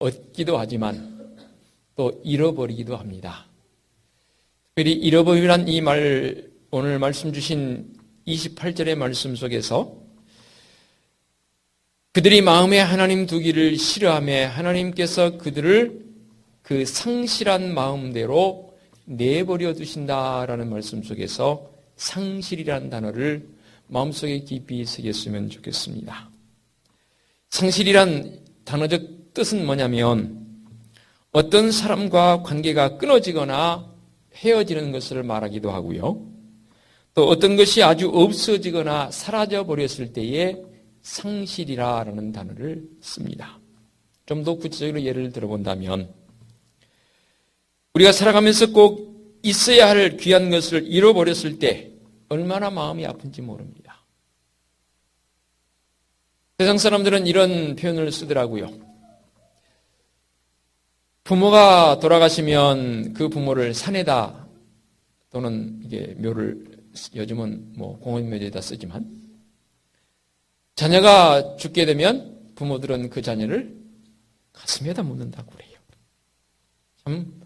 얻기도 하지만 또 잃어버리기도 합니다. 특별히 잃어버리란 이 말, 오늘 말씀 주신 28절의 말씀 속에서 그들이 마음에 하나님 두기를 싫어하며 하나님께서 그들을 그 상실한 마음대로 내버려 두신다라는 말씀 속에서 상실이라는 단어를 마음속에 깊이 새겼으면 좋겠습니다. 상실이란 단어적 뜻은 뭐냐면 어떤 사람과 관계가 끊어지거나 헤어지는 것을 말하기도 하고요. 또 어떤 것이 아주 없어지거나 사라져 버렸을 때에 상실이라는 단어를 씁니다. 좀 더 구체적으로 예를 들어본다면 우리가 살아가면서 꼭 있어야 할 귀한 것을 잃어버렸을 때 얼마나 마음이 아픈지 모릅니다. 세상 사람들은 이런 표현을 쓰더라고요. 부모가 돌아가시면 그 부모를 산에다 또는 이게 묘를 요즘은 뭐 공원묘지에다 쓰지만 자녀가 죽게 되면 부모들은 그 자녀를 가슴에다 묻는다고 그래요. 참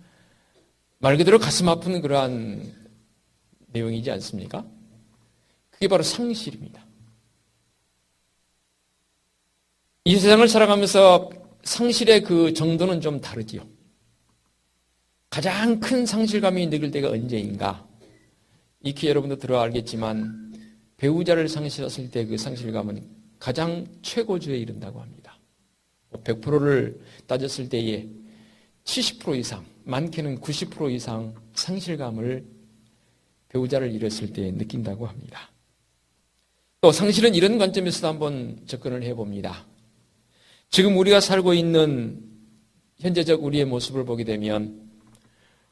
말 그대로 가슴 아픈 그러한 내용이지 않습니까? 그게 바로 상실입니다. 이 세상을 살아가면서 상실의 그 정도는 좀 다르지요. 가장 큰 상실감이 느낄 때가 언제인가? 익히 여러분도 들어 알겠지만 배우자를 상실했을 때 그 상실감은 가장 최고조에 이른다고 합니다. 100%를 따졌을 때에 70% 이상, 많게는 90% 이상 상실감을 배우자를 잃었을 때 느낀다고 합니다. 또 상실은 이런 관점에서도 한번 접근을 해봅니다. 지금 우리가 살고 있는 현재적 우리의 모습을 보게 되면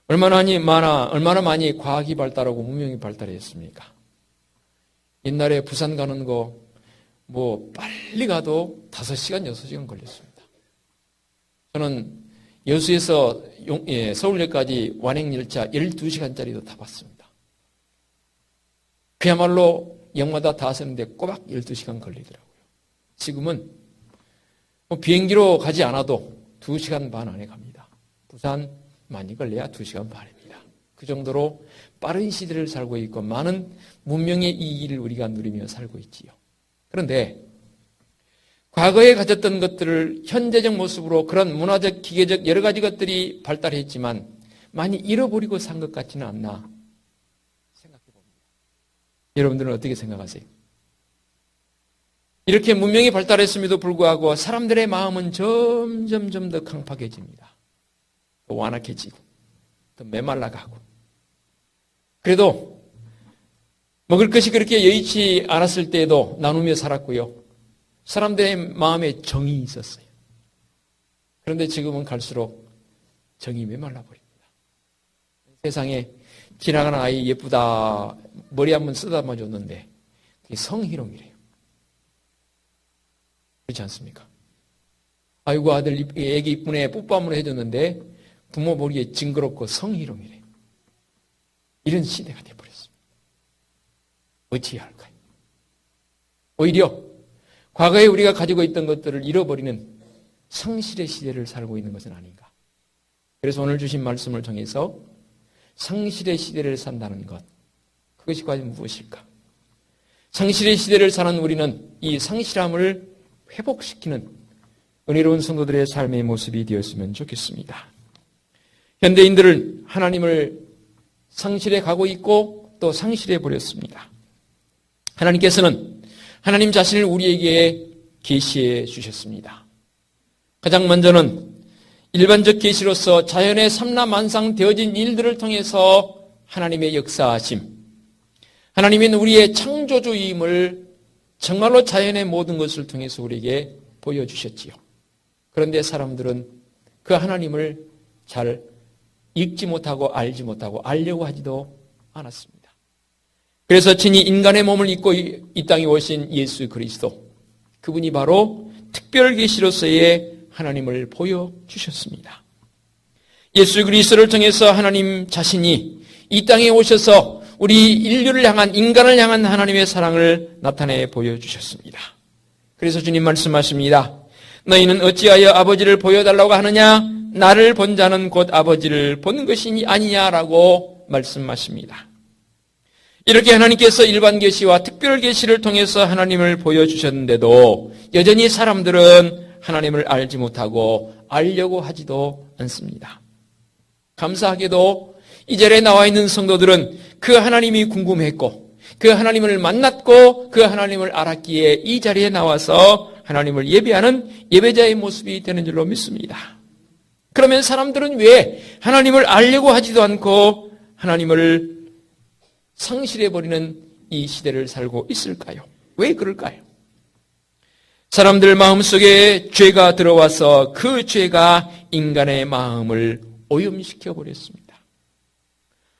얼마나 많이 과학이 발달하고 문명이 발달했습니까? 옛날에 부산 가는 거 빨리 가도 5시간, 6시간 걸렸습니다. 저는 여수에서 서울역까지 완행열차 12시간짜리도 타봤습니다. 그야말로 역마다 다 서는데 꼬박 12시간 걸리더라고요. 지금은 비행기로 가지 않아도 2시간 반 안에 갑니다. 부산 많이 걸려야 2시간 반입니다. 그 정도로 빠른 시대를 살고 있고 많은 문명의 이익을 우리가 누리며 살고 있지요. 그런데 과거에 가졌던 것들을 현재적 모습으로 그런 문화적, 기계적 여러 가지 것들이 발달했지만 많이 잃어버리고 산 것 같지는 않나 생각해 봅니다. 여러분들은 어떻게 생각하세요? 이렇게 문명이 발달했음에도 불구하고 사람들의 마음은 점점 더 강팍해집니다. 더 완악해지고 더 메말라가고 그래도 먹을 것이 그렇게 여의치 않았을 때에도 나누며 살았고요. 사람들의 마음에 정이 있었어요. 그런데 지금은 갈수록 정이 메말라 버립니다. 세상에 지나가는 아이 예쁘다 머리 한번 쓰다만 줬는데 그게 성희롱이래요. 그렇지 않습니까? 아이고 아들 애기 이쁘네 뽀뽀 한번 해줬는데 부모 머리에 징그럽고 성희롱이래요. 이런 시대가 되어버렸습니다. 어찌해야 할까요? 오히려 과거에 우리가 가지고 있던 것들을 잃어버리는 상실의 시대를 살고 있는 것은 아닌가. 그래서 오늘 주신 말씀을 통해서 상실의 시대를 산다는 것, 그것이 과연 무엇일까? 상실의 시대를 사는 우리는 이 상실함을 회복시키는 은혜로운 성도들의 삶의 모습이 되었으면 좋겠습니다. 현대인들은 하나님을 상실해 가고 있고 또 상실해 버렸습니다. 하나님께서는 하나님 자신을 우리에게 계시해 주셨습니다. 가장 먼저는 일반적 계시로서 자연의 삼라만상 되어진 일들을 통해서 하나님의 역사하심, 하나님은 우리의 창조주임을 정말로 자연의 모든 것을 통해서 우리에게 보여주셨지요. 그런데 사람들은 그 하나님을 잘 읽지 못하고 알지 못하고 알려고 하지도 않았습니다. 그래서 친히 인간의 몸을 입고 이 땅에 오신 예수 그리스도, 그분이 바로 특별 계시로서의 하나님을 보여주셨습니다. 예수 그리스도를 통해서 하나님 자신이 이 땅에 오셔서 우리 인류를 향한, 인간을 향한 하나님의 사랑을 나타내 보여주셨습니다. 그래서 주님 말씀하십니다. 너희는 어찌하여 아버지를 보여달라고 하느냐? 나를 본 자는 곧 아버지를 본 것이니 아니냐라고 말씀하십니다. 이렇게 하나님께서 일반 계시와 특별 계시를 통해서 하나님을 보여주셨는데도 여전히 사람들은 하나님을 알지 못하고 알려고 하지도 않습니다. 감사하게도 이 자리에 나와 있는 성도들은 그 하나님이 궁금했고 그 하나님을 만났고 그 하나님을 알았기에 이 자리에 나와서 하나님을 예배하는 예배자의 모습이 되는 줄로 믿습니다. 그러면 사람들은 왜 하나님을 알려고 하지도 않고 하나님을 상실해버리는 이 시대를 살고 있을까요? 왜 그럴까요? 사람들 마음속에 죄가 들어와서 그 죄가 인간의 마음을 오염시켜 버렸습니다.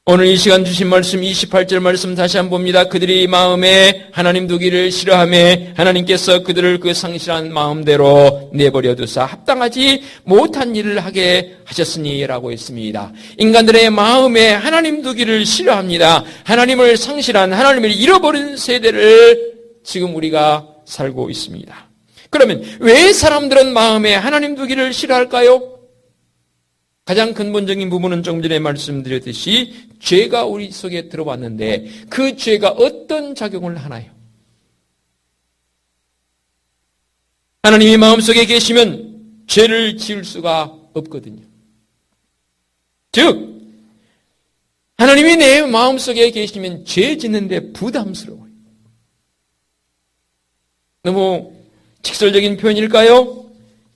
오늘 이 시간 주신 말씀 28절 말씀 다시 한번 봅니다. 그들이 마음에 하나님 두기를 싫어하며 하나님께서 그들을 그 상실한 마음대로 내버려 두사 합당하지 못한 일을 하게 하셨으니 라고 했습니다. 인간들의 마음에 하나님 두기를 싫어합니다. 하나님을 상실한, 하나님을 잃어버린 세대를 지금 우리가 살고 있습니다. 그러면 왜 사람들은 마음에 하나님 두기를 싫어할까요? 가장 근본적인 부분은 좀 전에 말씀드렸듯이 죄가 우리 속에 들어왔는데 그 죄가 어떤 작용을 하나요? 하나님이 마음속에 계시면 죄를 지을 수가 없거든요. 즉 하나님이 내 마음속에 계시면 죄 짓는데 부담스러워요. 너무 직설적인 표현일까요?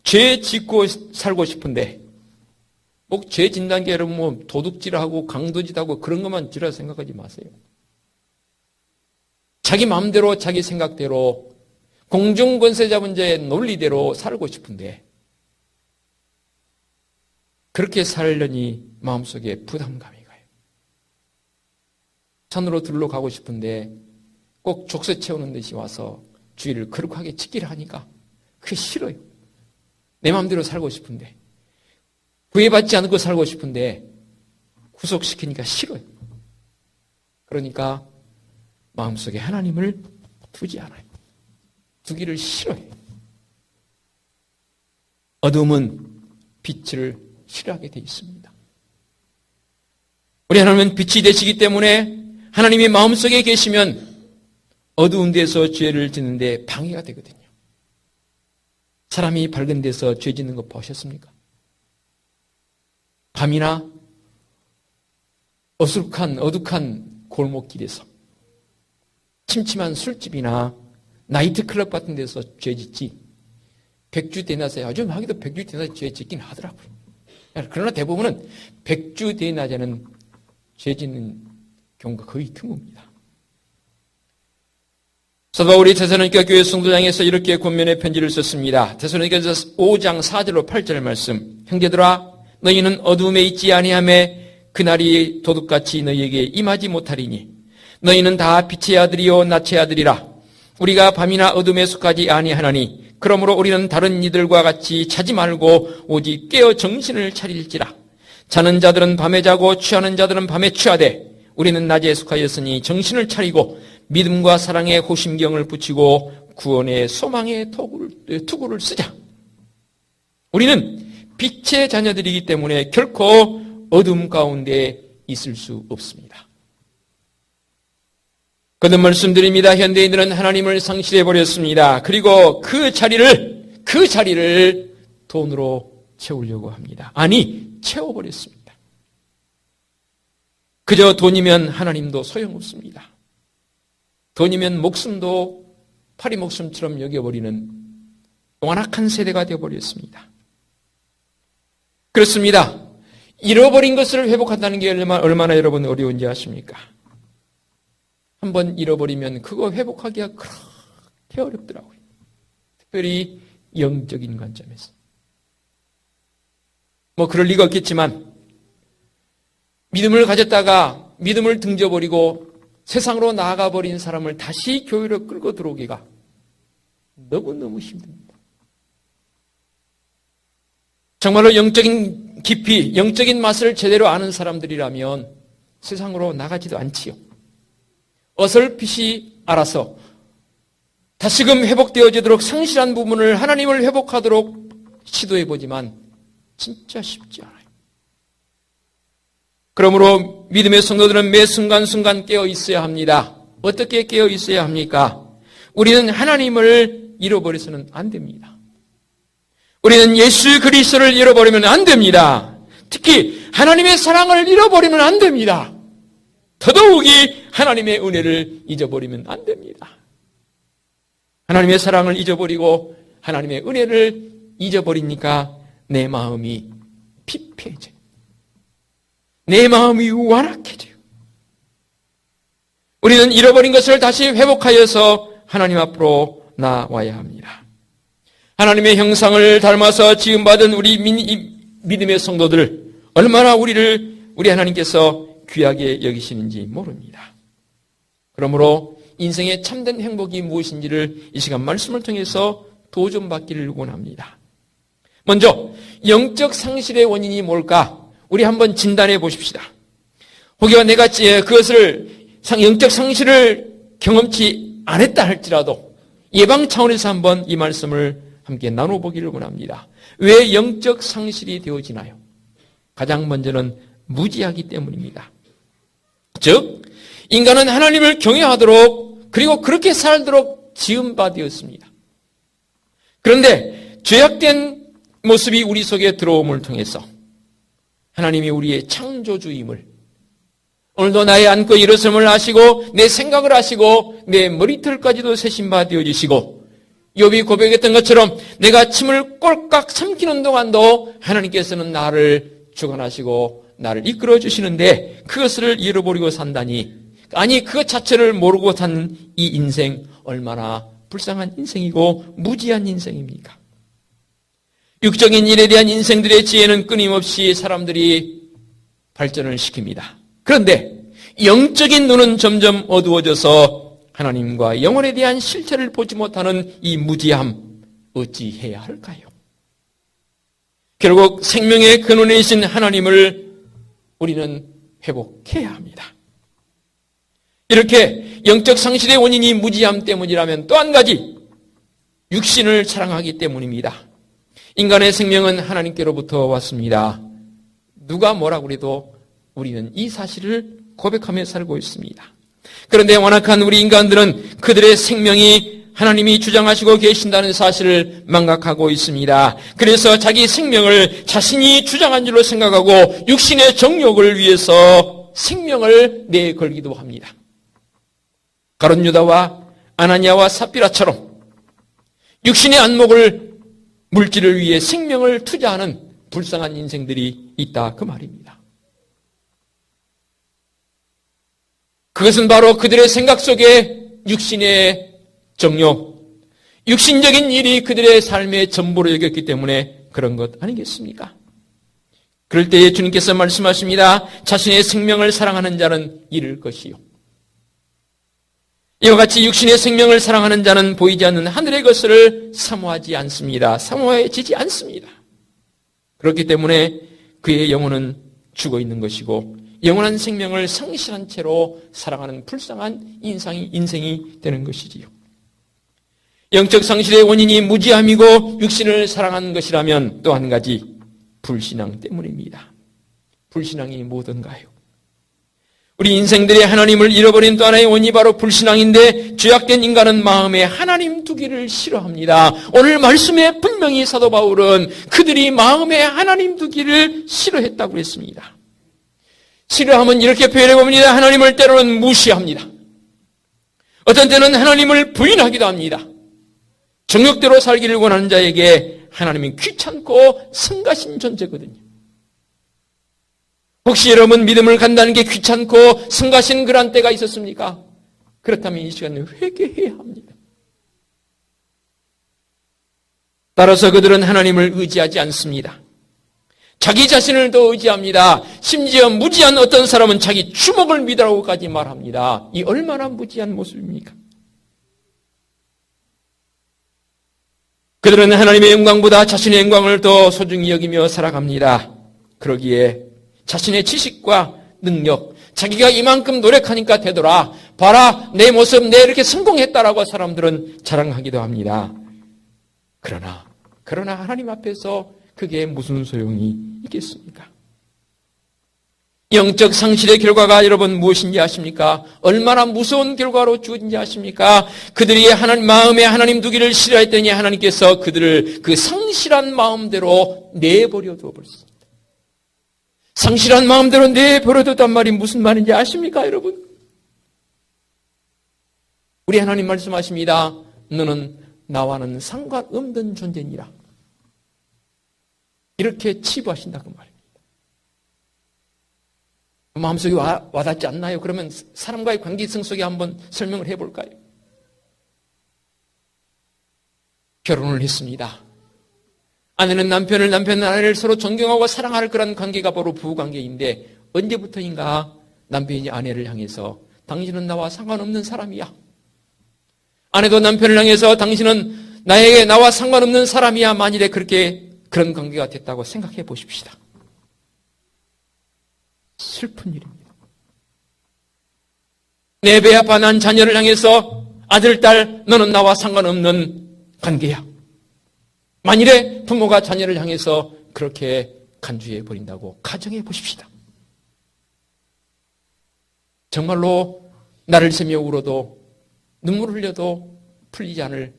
죄 짓고 살고 싶은데 뭐 죄 짓는 게 여러분 뭐 도둑질하고 강도질하고 그런 것만 지라 생각하지 마세요. 자기 마음대로 자기 생각대로 공중권세자문제의 논리대로 살고 싶은데 그렇게 살려니 마음속에 부담감이 가요. 산으로 들러가고 싶은데 꼭 족쇄 채우는 듯이 와서 주위를 거룩하게 지키려 하니까 그게 싫어요. 내 마음대로 살고 싶은데 구애받지 않고 살고 싶은데 구속시키니까 싫어요. 그러니까 마음속에 하나님을 두지 않아요. 두기를 싫어해요. 어둠은 빛을 싫어하게 되어 있습니다. 우리 하나님은 빛이 되시기 때문에 하나님이 마음속에 계시면 어두운 데서 죄를 짓는데 방해가 되거든요. 사람이 밝은 데서 죄 짓는 거 보셨습니까? 밤이나 어둑한 골목길에서 침침한 술집이나 나이트클럽 같은 데서 죄 짓지 백주대낮에 요즘 하기도 백주대낮에 죄 짓긴 하더라고요. 그러나 대부분은 백주대낮에는 죄 짓는 경우가 거의 드뭅니다. 사도 바울이 데살로니가 교회 성도장에서 이렇게 권면의 편지를 썼습니다. 데살로니가서 5장 4절로 8절 말씀. 형제들아 너희는 어둠에 있지 아니하며 그날이 도둑같이 너희에게 임하지 못하리니 너희는 다 빛의 아들이요 낮의 아들이라. 우리가 밤이나 어둠에 속하지 아니하나니 그러므로 우리는 다른 이들과 같이 자지 말고 오직 깨어 정신을 차릴지라. 자는 자들은 밤에 자고 취하는 자들은 밤에 취하되 우리는 낮에 속하였으니 정신을 차리고 믿음과 사랑의 호심경을 붙이고 구원의 소망의 투구를 쓰자. 우리는 빛의 자녀들이기 때문에 결코 어둠 가운데 있을 수 없습니다. 거듭 말씀드립니다. 현대인들은 하나님을 상실해버렸습니다. 그리고 그 자리를 돈으로 채우려고 합니다. 아니, 채워버렸습니다. 그저 돈이면 하나님도 소용없습니다. 돈이면 목숨도 파리 목숨처럼 여겨버리는 완악한 세대가 되어버렸습니다. 그렇습니다. 잃어버린 것을 회복한다는 게 얼마나 여러분 어려운지 아십니까? 한번 잃어버리면 그거 회복하기가 그렇게 어렵더라고요. 특별히 영적인 관점에서. 뭐 그럴 리가 없겠지만 믿음을 가졌다가 믿음을 등져버리고 세상으로 나아가버린 사람을 다시 교회로 끌고 들어오기가 너무너무 힘듭니다. 정말로 영적인 깊이, 영적인 맛을 제대로 아는 사람들이라면 세상으로 나가지도 않지요. 어설핏이 알아서 다시금 회복되어지도록 상실한 부분을 하나님을 회복하도록 시도해보지만 진짜 쉽지 않아요. 그러므로 믿음의 성도들은 매 순간순간 깨어 있어야 합니다. 어떻게 깨어 있어야 합니까? 우리는 하나님을 잃어버려서는 안 됩니다. 우리는 예수 그리스도를 잃어버리면 안 됩니다. 특히 하나님의 사랑을 잃어버리면 안 됩니다. 더더욱이 하나님의 은혜를 잊어버리면 안 됩니다. 하나님의 사랑을 잊어버리고 하나님의 은혜를 잊어버리니까 내 마음이 피폐해져요. 내 마음이 완악해져요. 우리는 잃어버린 것을 다시 회복하여서 하나님 앞으로 나와야 합니다. 하나님의 형상을 닮아서 지음받은 우리 믿음의 성도들, 얼마나 우리 하나님께서 귀하게 여기시는지 모릅니다. 그러므로 인생의 참된 행복이 무엇인지를 이 시간 말씀을 통해서 도전받기를 원합니다. 먼저 영적 상실의 원인이 뭘까? 우리 한번 진단해 보십시다. 혹여 내가 그것을 영적 상실을 경험치 안 했다 할지라도 예방 차원에서 한번 이 말씀을 함께 나눠보기를 원합니다. 왜 영적 상실이 되어지나요? 가장 먼저는 무지하기 때문입니다. 즉 인간은 하나님을 경외하도록 그리고 그렇게 살도록 지음받았습니다. 그런데 죄악된 모습이 우리 속에 들어옴을 통해서 하나님이 우리의 창조주임을, 오늘도 나의 안고 일어섬을 아시고 내 생각을 아시고 내 머리털까지도 세심받아 주시고, 욥이 고백했던 것처럼 내가 침을 꼴깍 삼키는 동안도 하나님께서는 나를 주관하시고 나를 이끌어 주시는데 그것을 잃어버리고 산다니, 아니 그것 자체를 모르고 산 이 인생 얼마나 불쌍한 인생이고 무지한 인생입니까? 육적인 일에 대한 인생들의 지혜는 끊임없이 사람들이 발전을 시킵니다. 그런데 영적인 눈은 점점 어두워져서 하나님과 영혼에 대한 실체를 보지 못하는 이 무지함, 어찌해야 할까요? 결국 생명의 근원이신 하나님을 우리는 회복해야 합니다. 이렇게 영적 상실의 원인이 무지함 때문이라면 또 한 가지, 육신을 사랑하기 때문입니다. 인간의 생명은 하나님께로부터 왔습니다. 누가 뭐라고 해도 우리는 이 사실을 고백하며 살고 있습니다. 그런데 완악한 우리 인간들은 그들의 생명이 하나님이 주장하시고 계신다는 사실을 망각하고 있습니다. 그래서 자기 생명을 자신이 주장한 줄로 생각하고 육신의 정욕을 위해서 생명을 내걸기도 합니다. 가룟 유다와 아나니아와 삽비라처럼 육신의 안목을, 물질을 위해 생명을 투자하는 불쌍한 인생들이 있다 그 말입니다. 그것은 바로 그들의 생각 속에 육신의 정욕, 육신적인 일이 그들의 삶의 전부로 여겼기 때문에 그런 것 아니겠습니까? 그럴 때에 주님께서 말씀하십니다. 자신의 생명을 사랑하는 자는 잃을 것이요, 이와 같이 육신의 생명을 사랑하는 자는 보이지 않는 하늘의 것을 사모하지 않습니다. 사모해지지 않습니다. 그렇기 때문에 그의 영혼은 죽어 있는 것이고 영원한 생명을 상실한 채로 살아가는 불쌍한 인생이 되는 것이지요. 영적 상실의 원인이 무지함이고 육신을 사랑하는 것이라면 또 한 가지, 불신앙 때문입니다. 불신앙이 뭐든가요? 우리 인생들의 하나님을 잃어버린 또 하나의 원인이 바로 불신앙인데, 죄악된 인간은 마음에 하나님 두기를 싫어합니다. 오늘 말씀에 분명히 사도 바울은 그들이 마음에 하나님 두기를 싫어했다고 했습니다. 싫어함은 이렇게 표현해 봅니다. 하나님을 때로는 무시합니다. 어떤 때는 하나님을 부인하기도 합니다. 정욕대로 살기를 원하는 자에게 하나님은 귀찮고 성가신 존재거든요. 혹시 여러분 믿음을 간다는 게 귀찮고 성가신 그런 때가 있었습니까? 그렇다면 이 시간에 회개해야 합니다. 따라서 그들은 하나님을 의지하지 않습니다. 자기 자신을 더 의지합니다. 심지어 무지한 어떤 사람은 자기 주먹을 믿으라고까지 말합니다. 이 얼마나 무지한 모습입니까? 그들은 하나님의 영광보다 자신의 영광을 더 소중히 여기며 살아갑니다. 그러기에 자신의 지식과 능력, 자기가 이만큼 노력하니까 되더라. 봐라, 내 모습, 내 이렇게 성공했다라고 사람들은 자랑하기도 합니다. 그러나 하나님 앞에서 그게 무슨 소용이 있겠습니까? 영적 상실의 결과가 여러분 무엇인지 아십니까? 얼마나 무서운 결과로 주어진지 아십니까? 그들이 마음에 하나님 두기를 싫어했더니 하나님께서 그들을 그 상실한 마음대로 내버려 두어버렸습니다. 상실한 마음대로 내버려 뒀단 말이 무슨 말인지 아십니까, 여러분? 우리 하나님 말씀하십니다. 너는 나와는 상관없는 존재니라. 이렇게 치부하신다 그 말입니다. 마음속에 와닿지 않나요? 그러면 사람과의 관계성 속에 한번 설명을 해볼까요? 결혼을 했습니다. 아내는 남편을, 남편은 아내를 서로 존경하고 사랑할 그런 관계가 바로 부부관계인데 언제부터인가 남편이 아내를 향해서 당신은 나와 상관없는 사람이야. 아내도 남편을 향해서 당신은 나와 상관없는 사람이야. 만일에 그런 관계가 됐다고 생각해 보십시다. 슬픈 일입니다. 내 배 아파 난 자녀를 향해서 아들, 딸, 너는 나와 상관없는 관계야. 만일에 부모가 자녀를 향해서 그렇게 간주해 버린다고 가정해 보십시다. 정말로 나를 세며 울어도 눈물을 흘려도 풀리지 않을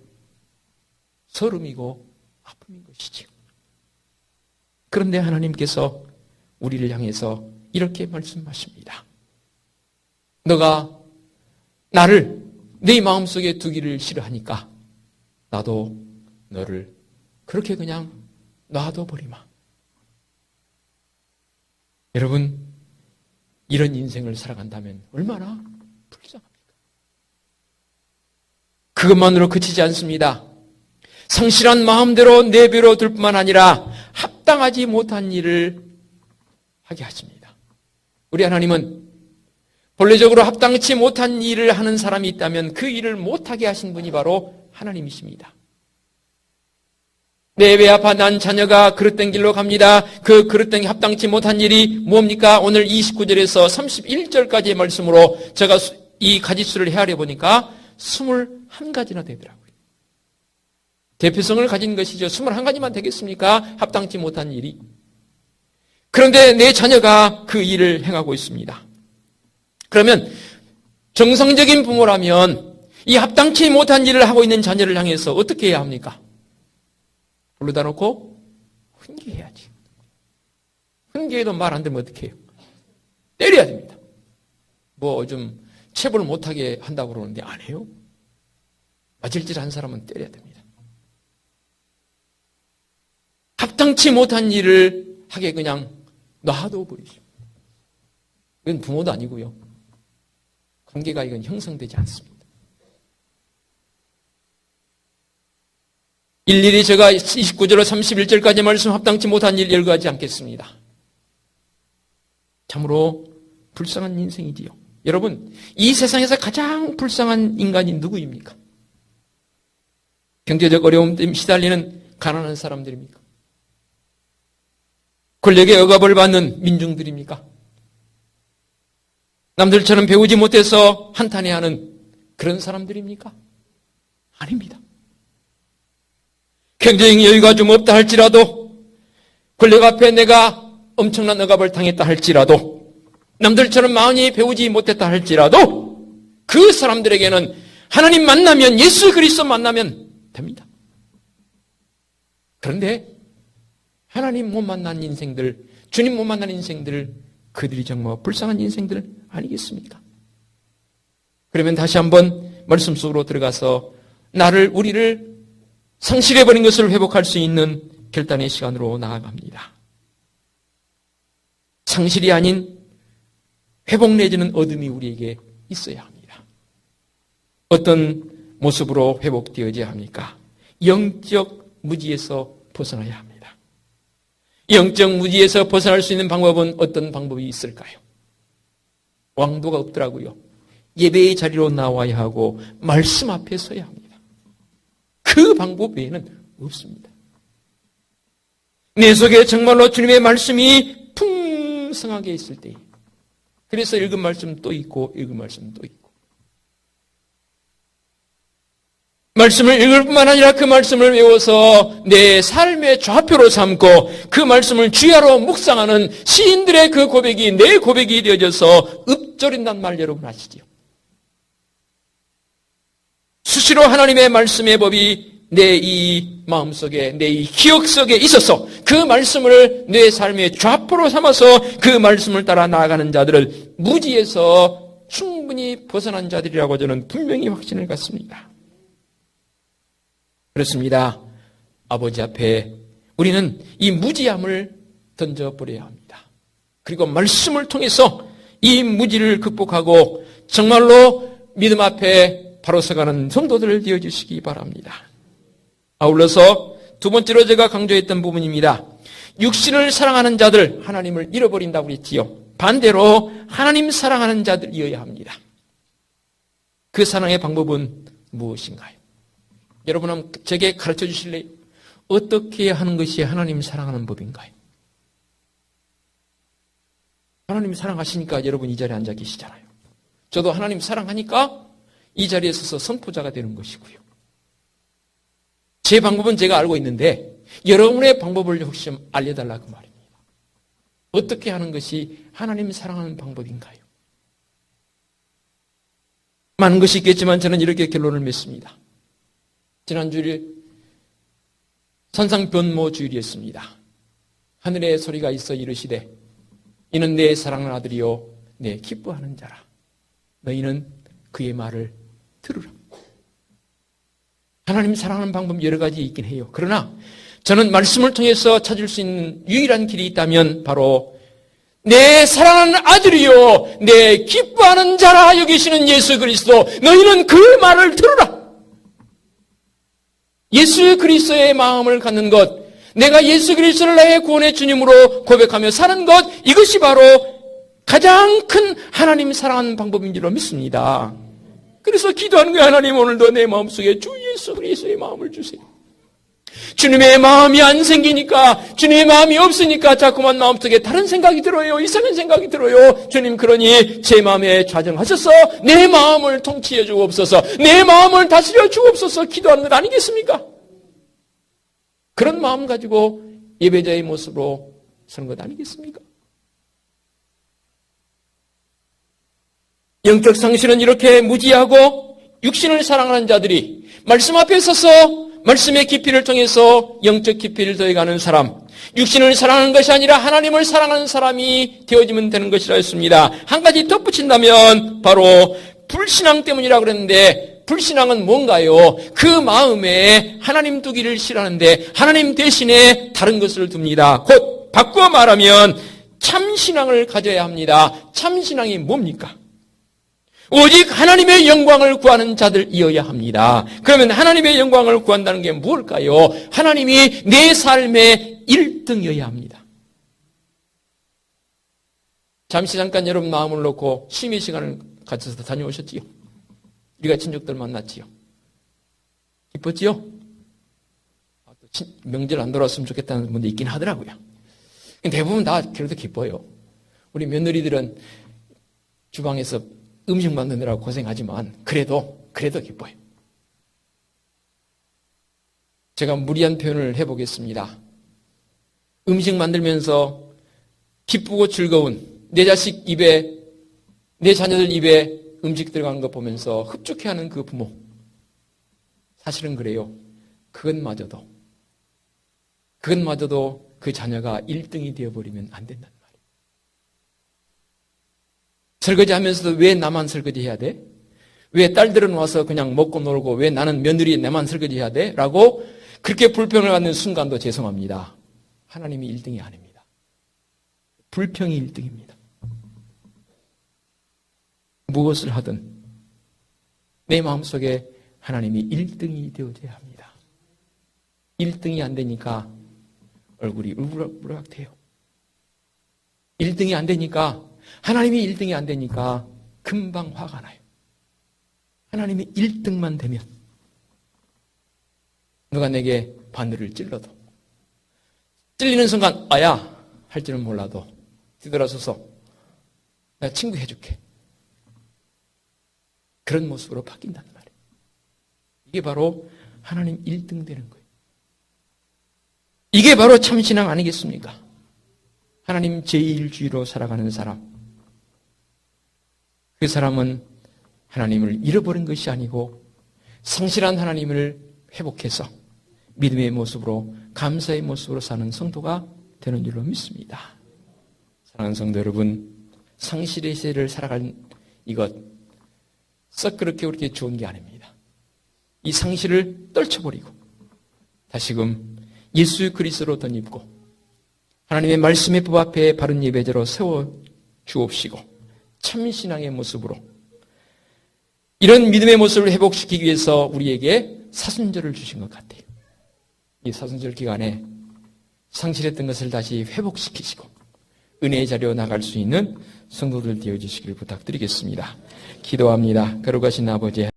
서름이고 아픔인 것이죠. 그런데 하나님께서 우리를 향해서 이렇게 말씀하십니다. 너가 나를 네 마음속에 두기를 싫어하니까 나도 너를 그렇게 그냥 놔둬버리마. 여러분, 이런 인생을 살아간다면 얼마나 불쌍합니까? 그것만으로 그치지 않습니다. 상실한 마음대로 내버려 둘 뿐만 아니라 합당하지 못한 일을 하게 하십니다. 우리 하나님은 본래적으로 합당치 못한 일을 하는 사람이 있다면 그 일을 못하게 하신 분이 바로 하나님이십니다. 내 배 아파 난 자녀가 그릇된 길로 갑니다. 그 그릇된 합당치 못한 일이 뭡니까? 오늘 29절에서 31절까지의 말씀으로 제가 이 가지수를 헤아려 보니까 21가지나 되더라고요. 대표성을 가진 것이죠. 21가지만 되겠습니까? 합당치 못한 일이. 그런데 내 자녀가 그 일을 행하고 있습니다. 그러면 정상적인 부모라면 이 합당치 못한 일을 하고 있는 자녀를 향해서 어떻게 해야 합니까? 불러다 놓고 훈계해야지. 훈계해도 말 안 들으면 어떻게 해요? 때려야 됩니다. 뭐 좀 체벌 못하게 한다고 그러는데 안 해요. 맞을질 한 사람은 때려야 됩니다. 합당치 못한 일을 하게 그냥 놔둬버리죠. 이건 부모도 아니고요. 관계가 이건 형성되지 않습니다. 일일이 제가 29절로 31절까지 말씀 합당치 못한 일 열거하지 않겠습니다. 참으로 불쌍한 인생이지요. 여러분, 이 세상에서 가장 불쌍한 인간이 누구입니까? 경제적 어려움 때문에 시달리는 가난한 사람들입니까? 권력의 억압을 받는 민중들입니까? 남들처럼 배우지 못해서 한탄해하는 그런 사람들입니까? 아닙니다. 경제적 여유가 좀 없다 할지라도, 권력 앞에 내가 엄청난 억압을 당했다 할지라도, 남들처럼 마음이 배우지 못했다 할지라도 그 사람들에게는 하나님 만나면, 예수 그리스도 만나면 됩니다. 그런데 하나님 못 만난 인생들, 주님 못 만난 인생들, 그들이 정말 불쌍한 인생들 아니겠습니까? 그러면 다시 한번 말씀 속으로 들어가서 우리를 상실해버린 것을 회복할 수 있는 결단의 시간으로 나아갑니다. 상실이 아닌 회복 내지는 어둠이 우리에게 있어야 합니다. 어떤 모습으로 회복되어야 합니까? 영적 무지에서 벗어나야 합니다. 영적 무지에서 벗어날 수 있는 방법은 어떤 방법이 있을까요? 왕도가 없더라고요. 예배의 자리로 나와야 하고 말씀 앞에 서야 합니다. 그 방법 외에는 없습니다. 내 속에 정말로 주님의 말씀이 풍성하게 있을 때, 그래서 읽은 말씀 또 있고 읽은 말씀 또 있고 말씀을 읽을 뿐만 아니라 그 말씀을 외워서 내 삶의 좌표로 삼고 그 말씀을 주야로 묵상하는 시인들의 그 고백이 내 고백이 되어져서 읊조린단 말 여러분 아시지요? 수시로 하나님의 말씀의 법이 내 이 마음속에 내 이 기억 속에 있어서 그 말씀을 내 삶의 좌표로 삼아서 그 말씀을 따라 나아가는 자들을 무지에서 충분히 벗어난 자들이라고 저는 분명히 확신을 갖습니다. 그렇습니다. 아버지 앞에 우리는 이 무지함을 던져버려야 합니다. 그리고 말씀을 통해서 이 무지를 극복하고 정말로 믿음 앞에 바로 서가는 성도들 되어주시기 바랍니다. 아울러서 두 번째로 제가 강조했던 부분입니다. 육신을 사랑하는 자들 하나님을 잃어버린다고 그랬지요. 반대로 하나님 사랑하는 자들이어야 합니다. 그 사랑의 방법은 무엇인가요? 여러분 한번 제게 가르쳐 주실래요? 어떻게 하는 것이 하나님 사랑하는 법인가요? 하나님 사랑하시니까 여러분 이 자리에 앉아 계시잖아요. 저도 하나님 사랑하니까 이 자리에 서서 선포자가 되는 것이고요. 제 방법은 제가 알고 있는데 여러분의 방법을 혹시 알려달라고 말입니다. 어떻게 하는 것이 하나님 사랑하는 방법인가요? 많은 것이 있겠지만 저는 이렇게 결론을 맺습니다. 지난주에 산상변모 주일이었습니다. 하늘에 소리가 있어 이르시되 이는 내 사랑하는 아들이요 내 기뻐하는 자라. 너희는 그의 말을 들으라. 하나님 사랑하는 방법 여러 가지 있긴 해요. 그러나 저는 말씀을 통해서 찾을 수 있는 유일한 길이 있다면 바로 내 사랑하는 아들이요 내 기뻐하는 자라 여기시는 예수 그리스도 너희는 그 말을 들으라. 예수 그리스도의 마음을 갖는 것, 내가 예수 그리스도를 나의 구원의 주님으로 고백하며 사는 것, 이것이 바로 가장 큰 하나님 사랑하는 방법인 줄로 믿습니다. 그래서 기도하는 거예요. 하나님 오늘도 내 마음속에 주 예수 그리스도의 마음을 주세요. 주님의 마음이 안 생기니까, 주님의 마음이 없으니까 자꾸만 마음속에 다른 생각이 들어요. 이상한 생각이 들어요. 주님 그러니 제 마음에 좌정하셔서 내 마음을 통치해 주옵소서, 내 마음을 다스려 주옵소서 기도하는 것 아니겠습니까? 그런 마음 가지고 예배자의 모습으로 서는 것 아니겠습니까? 영적 상실은 이렇게 무지하고 육신을 사랑하는 자들이 말씀 앞에 서서 말씀의 깊이를 통해서 영적 깊이를 더해가는 사람, 육신을 사랑하는 것이 아니라 하나님을 사랑하는 사람이 되어지면 되는 것이라 했습니다. 한 가지 덧붙인다면 바로 불신앙 때문이라고 그랬는데 불신앙은 뭔가요? 그 마음에 하나님 두기를 싫어하는데 하나님 대신에 다른 것을 둡니다. 곧 바꾸어 말하면 참신앙을 가져야 합니다. 참신앙이 뭡니까? 오직 하나님의 영광을 구하는 자들이어야 합니다. 그러면 하나님의 영광을 구한다는 게 무엇일까요? 하나님이 내 삶의 1등이어야 합니다. 잠시 잠깐 여러분 마음을 놓고 심의 시간을 가져서 다녀오셨지요? 우리가 친족들 만났지요? 기뻤지요? 명절 안 돌아왔으면 좋겠다는 분도 있긴 하더라고요. 대부분 다 그래도 기뻐요. 우리 며느리들은 주방에서 음식 만드느라고 고생하지만 그래도 기뻐요. 제가 무리한 표현을 해보겠습니다. 음식 만들면서 기쁘고 즐거운 내 자식 입에, 내 자녀들 입에 음식 들어가는 거 보면서 흡족해하는 그 부모, 사실은 그래요. 그것마저도 그 자녀가 1등이 되어버리면 안 된다는 말이에요. 설거지하면서도 왜 나만 설거지해야 돼? 왜 딸들은 와서 그냥 먹고 놀고 왜 나는 며느리 내만 설거지해야 돼? 라고 그렇게 불평을 받는 순간도 죄송합니다. 하나님이 1등이 아닙니다. 불평이 1등입니다. 무엇을 하든 내 마음속에 하나님이 1등이 되어져야 합니다. 1등이 안 되니까 얼굴이 울그락불락 돼요. 1등이 안 되니까, 하나님이 1등이 안 되니까 금방 화가 나요. 하나님이 1등만 되면 누가 내게 바늘을 찔러도 찔리는 순간 아야 할 줄은 몰라도 뒤돌아서서 나 친구 해줄게. 그런 모습으로 바뀐다는 말이에요. 이게 바로 하나님 1등 되는 거예요. 이게 바로 참신앙 아니겠습니까? 하나님 제1주의로 살아가는 사람. 그 사람은 하나님을 잃어버린 것이 아니고 성실한 하나님을 회복해서 믿음의 모습으로 감사의 모습으로 사는 성도가 되는 줄로 믿습니다. 사랑하는 성도 여러분, 상실의 세를 살아간 이것 썩 그렇게 좋은 게 아닙니다. 이 상실을 떨쳐버리고 다시금 예수 그리스도로 덧입고 하나님의 말씀의 법 앞에 바른 예배자로 세워 주옵시고 참신앙의 모습으로 이런 믿음의 모습을 회복시키기 위해서 우리에게 사순절을 주신 것 같아요. 이 사순절 기간에 상실했던 것을 다시 회복시키시고 은혜의 자리로 나갈 수 있는 성도들 되어주시길 부탁드리겠습니다. 기도합니다. 거룩하신 아버지,